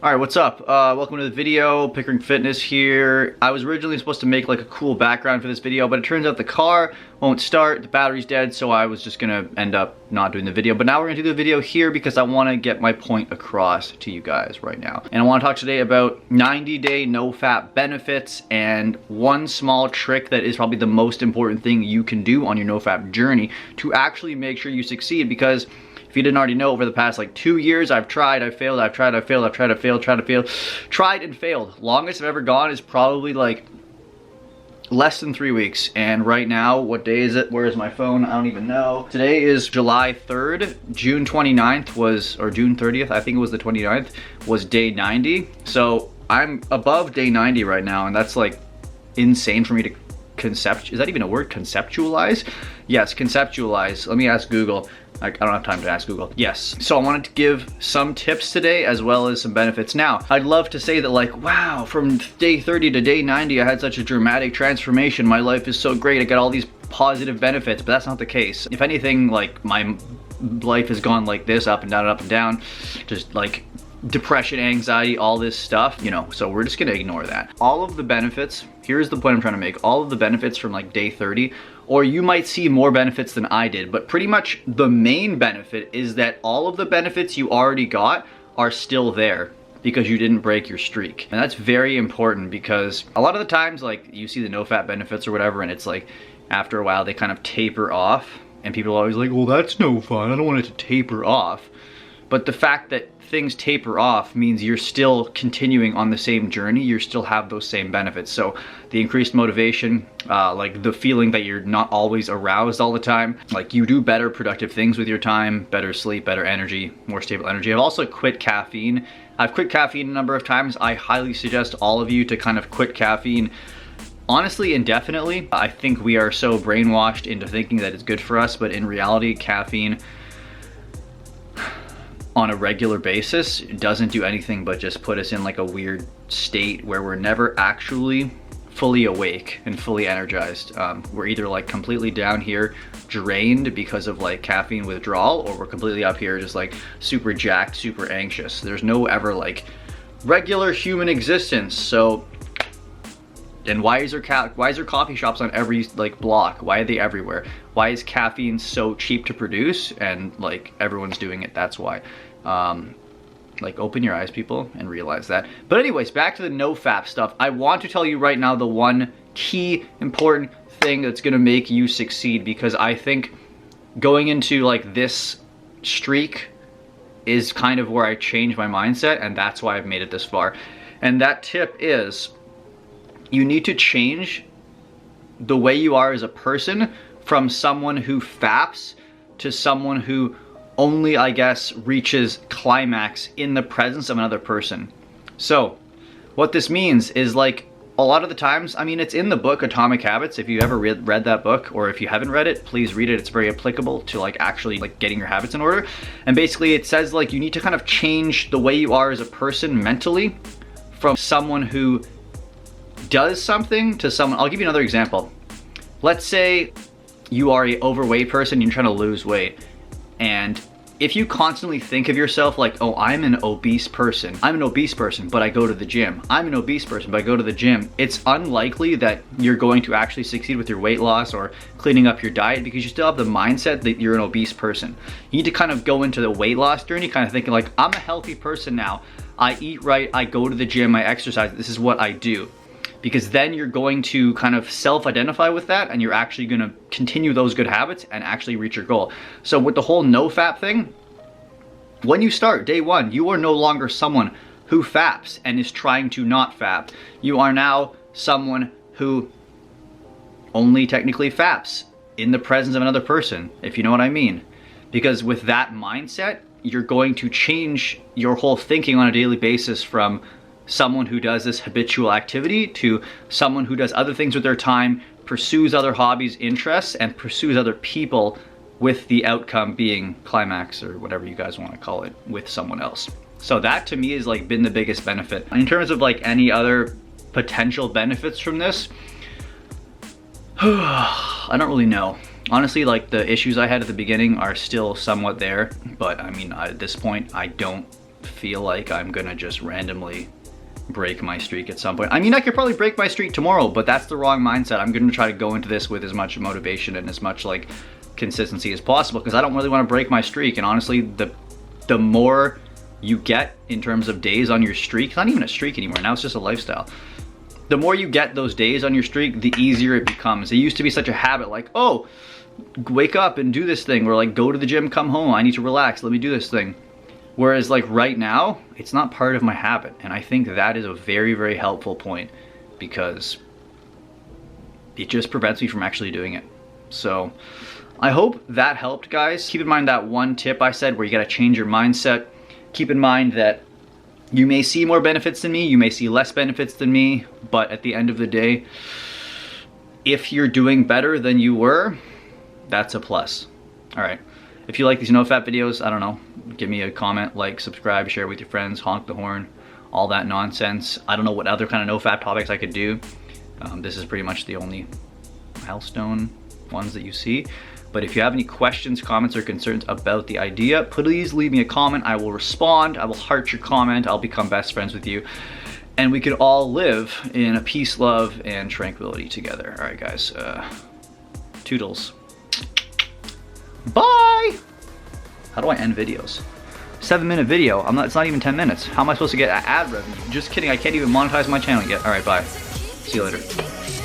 Alright, what's up? Welcome to the video. Pickering Fitness here. I was originally supposed to make like a cool background for this video, but it turns out the car won't start, the battery's dead, so I was just gonna end up not doing the video. But now we're gonna do the video here because I wanna get my point across to you guys right now. And I wanna talk today about 90-day no-fap benefits and one small trick that is probably the most important thing you can do on your no-fap journey to actually make sure you succeed. Because if you didn't already know, over the past like 2 years, I've tried, I've failed, I've tried, I've failed, I've tried, I've failed, tried and failed. Longest I've ever gone is probably like less than 3 weeks. And right now, what day is it? Where is my phone? I don't even know. Today is July 3rd. June 29th was, or June 30th, I think it was the 29th, was day 90. So I'm above day 90 right now, and that's like insane for me to is that even a word? Conceptualize? Yes, conceptualize. Let me ask Google. I don't have time to ask Google. Yes. So I wanted to give some tips today as well as some benefits. Now, I'd love to say that like, wow, from day 30 to day 90, I had such a dramatic transformation. My life is so great. I got all these positive benefits, but that's not the case. If anything, like my life has gone like this, up and down and up and down, just like depression, anxiety, all this stuff, you know, so we're just gonna ignore that. All of the benefits, here's the point I'm trying to make, all of the benefits from like day 30, or you might see more benefits than I did, but pretty much the main benefit is that all of the benefits you already got are still there because you didn't break your streak. And that's very important because a lot of the times, like you see the no-fap benefits or whatever, and it's like after a while they kind of taper off, and people are always like, well, that's no fun, I don't want it to taper off. But the fact that things taper off means you're still continuing on the same journey, you still have those same benefits. So the increased motivation, like the feeling that you're not always aroused all the time, like you do better productive things with your time, better sleep, better energy, more stable energy. I've also quit caffeine. I've quit caffeine a number of times. I highly suggest all of you to kind of quit caffeine. Honestly, indefinitely. I think we are so brainwashed into thinking that it's good for us, but in reality, caffeine on a regular basis doesn't do anything but just put us in like a weird state where we're never actually fully awake and fully energized. We're either like completely down here drained because of like caffeine withdrawal, or we're completely up here just like super jacked, super anxious. There's no ever like regular human existence. So, and why is there coffee shops on every like block? Why are they everywhere? Why is caffeine so cheap to produce and like everyone's doing it? That's why. Like open your eyes, people, and realize that. But anyways, back to the no-fap stuff. I want to tell you right now the one key important thing that's gonna make you succeed, because I think going into like this streak is kind of where I changed my mindset, and that's why I've made it this far. And that tip is, you need to change the way you are as a person from someone who faps to someone who only, I guess, reaches climax in the presence of another person. So what this means is, like, a lot of the times, I mean, it's in the book Atomic Habits. If you ever read that book, or if you haven't read it, please read it. It's very applicable to like actually like getting your habits in order. And basically it says like you need to kind of change the way you are as a person mentally from someone who does something to someone. I'll give you another example. Let's say you are an overweight person, you're trying to lose weight, and if you constantly think of yourself like, oh, I'm an obese person, but I go to the gym, I'm an obese person, but I go to the gym, it's unlikely that you're going to actually succeed with your weight loss or cleaning up your diet, because you still have the mindset that you're an obese person. You need to kind of go into the weight loss journey kind of thinking like, I'm a healthy person now, I eat right, I go to the gym, I exercise, this is what I do. Because then you're going to kind of self-identify with that, and you're actually going to continue those good habits and actually reach your goal. So with the whole no-fap thing, when you start day one, you are no longer someone who faps and is trying to not fap. You are now someone who only technically faps in the presence of another person, if you know what I mean. Because with that mindset, you're going to change your whole thinking on a daily basis from someone who does this habitual activity to someone who does other things with their time, pursues other hobbies, interests, and pursues other people, with the outcome being climax, or whatever you guys want to call it, with someone else. So that to me has like been the biggest benefit. In terms of like any other potential benefits from this, I don't really know. Honestly, like the issues I had at the beginning are still somewhat there, but I mean, at this point, I don't feel like I'm gonna just randomly break my streak at some point. I mean, I could probably break my streak tomorrow, but that's the wrong mindset. I'm gonna try to go into this with as much motivation and as much like consistency as possible, because I don't really want to break my streak. And honestly, the more you get in terms of days on your streak, it's not even a streak anymore, now it's just a lifestyle. The more you get those days on your streak, the easier it becomes. It used to be such a habit, like, oh, wake up and do this thing, or like go to the gym, come home, I need to relax, let me do this thing. Whereas like right now, it's not part of my habit. And I think that is a very, very helpful point, because it just prevents me from actually doing it. So I hope that helped, guys. Keep in mind that one tip I said where you gotta change your mindset. Keep in mind that you may see more benefits than me, you may see less benefits than me, but at the end of the day, if you're doing better than you were, that's a plus. All right. If you like these NoFap videos, I don't know, give me a comment, like, subscribe, share with your friends, honk the horn, all that nonsense. I don't know what other kind of NoFap topics I could do. This is pretty much the only milestone ones that you see. But if you have any questions, comments, or concerns about the idea, please leave me a comment. I will respond. I will heart your comment. I'll become best friends with you. And we can all live in a peace, love, and tranquility together. All right, guys. Toodles. Bye! How do I end videos? 7-minute video. It's not even 10 minutes. How am I supposed to get ad revenue? Just kidding. I can't even monetize my channel yet. All right, bye. See you later.